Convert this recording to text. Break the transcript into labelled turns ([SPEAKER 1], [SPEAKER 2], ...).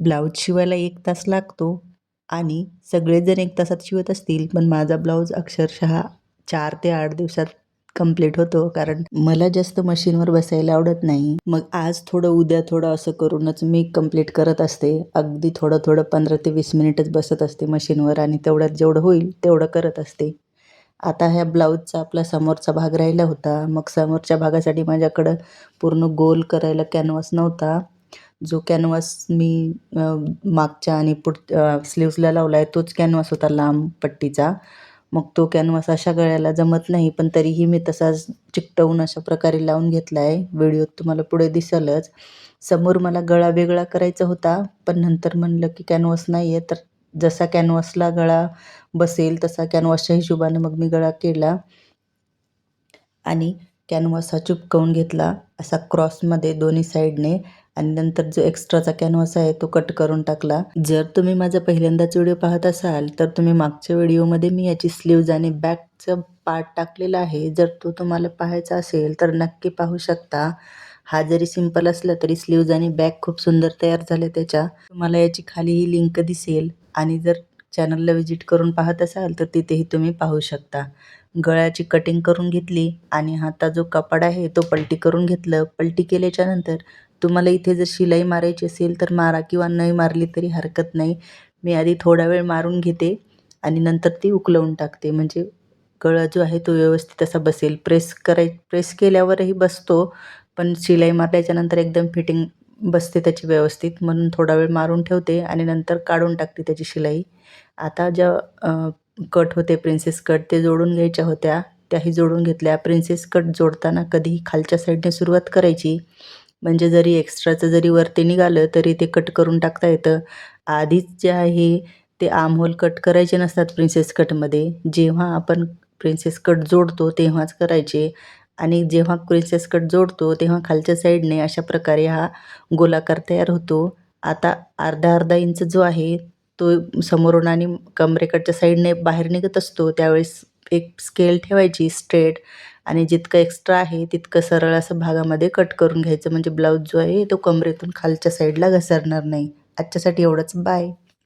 [SPEAKER 1] Blouse शिवायला 1 तास लागतो आणि सगळेजण 1 तासात शिवत असतील, पण माझा ब्लाऊज अक्षरशः 4 ते 8 दिवसात कंप्लीट होतो. कारण मला जास्त मशीनवर बसायला आवडत नाही. मग आज थोडं, उद्या थोडं असं करूनच मी कंप्लीट करत असते. अगदी थोडं 15 ते 20 मिनिटच बसत असते मशीनवर आणि तेवढ्यात जेवढं होईल तेवढं करत असते. आता ह्या ब्लाऊजचा आपला समोरचा भाग राहिला होता. मग समोरच्या भागासाठी माझ्याकडं पूर्ण गोल करायला कॅनव्हास नव्हता. जो कॅनव्हास मी मागच्या आणि स्लीव्सला लावला आहे तोच कॅनव्हास होता लांब पट्टीचा. मग तो कॅनव्हास अशा गळ्याला जमत नाही, पण तरीही मी तसाच चिकटवून अशा प्रकारे लावून घेतला आहे. व्हिडिओत तुम्हाला पुढे दिसेलच. समोर मला गळा वेगळा करायचा होता, पण नंतर म्हणलं की कॅनव्हास नाही आहे, तर जसा कॅनव्हासला गळा बसेल तसा कॅनव्हासच्या हिशोबाने मग मी गळा केला आणि कॅनव्हास हा चिपकवून घेतला असा क्रॉसमध्ये दोन्ही साईडने आणि नंतर जो एक्स्ट्राचा कॅनव्हास आहे तो कट करून टाकला. जर तुम्ही माझा पहिल्यांदाच व्हिडिओ पाहत असाल तर तुम्ही मागच्या व्हिडिओमध्ये मी याची स्लीव्ज आणि बॅकचं पार्ट टाकलेला आहे. जर तो तुम्हाला पाहायचा असेल तर नक्की पाहू शकता. हा जरी सिंपल असला तरी स्लीव्ज आणि बॅक खूप सुंदर तयार झाले त्याच्या. तुम्हाला याची खाली ही लिंक दिसेल आणि जर चॅनलला व्हिजिट करून पाहत असाल तर तिथेही तुम्ही पाहू शकता. गळ्याची कटिंग करून घेतली आणि हाता जो कापड आहे तो पलटी करून घेतलं. पलटी केल्याच्या नंतर तुम्हाला इथे जर शिलाई मारायची असेल तर मारा किंवा नाही मारली तरी हरकत नाही. मी आधी थोडा वेळ मारून घेते आणि नंतर ती उकलवून टाकते, म्हणजे गळा जो आहे तो व्यवस्थित असा बसेल. प्रेस केल्यावरही बसतो, पण शिलाई मारल्याच्या नंतर एकदम फिटिंग बसते त्याची व्यवस्थित, म्हणून थोडा वेळ मारून ठेवते आणि नंतर काढून टाकते त्याची शिलाई. आता ज्या कट होते प्रिन्सेस कट ते जोडून घ्यायच्या होत्या, त्याही जोडून घेतल्या. प्रिन्सेस कट जोडताना कधीही खालच्या साईडने सुरुवात करायची, म्हणजे जरी एक्स्ट्राचं जरी वरती निघालं तरी ते कट करून टाकता येतं. आधीच जे आहे ते आर्महोल कट करायचे नसतात प्रिन्सेस कटमध्ये. जेव्हा आपण प्रिन्सेस कट जोडतो तेव्हाच करायचे आणि जेव्हा प्रिन्सेस कट जोडतो तेव्हा खालच्या साईडने अशा प्रकारे हा गोलाकार तयार होतो. आता अर्धा इंच जो आहे तो समोरून आणि कमरेकडच्या साईडने बाहेर निघत असतो. त्यावेळेस एक स्केल ठेवायची स्ट्रेट आणि जितकं एक्स्ट्रा आहे तितकं सरळ असं भागामध्ये कट करून घ्यायचं, म्हणजे ब्लाऊज जो आहे तो कमरेतून खालच्या साईडला घसरणार नाही. आजच्यासाठी एवढंच. बाय.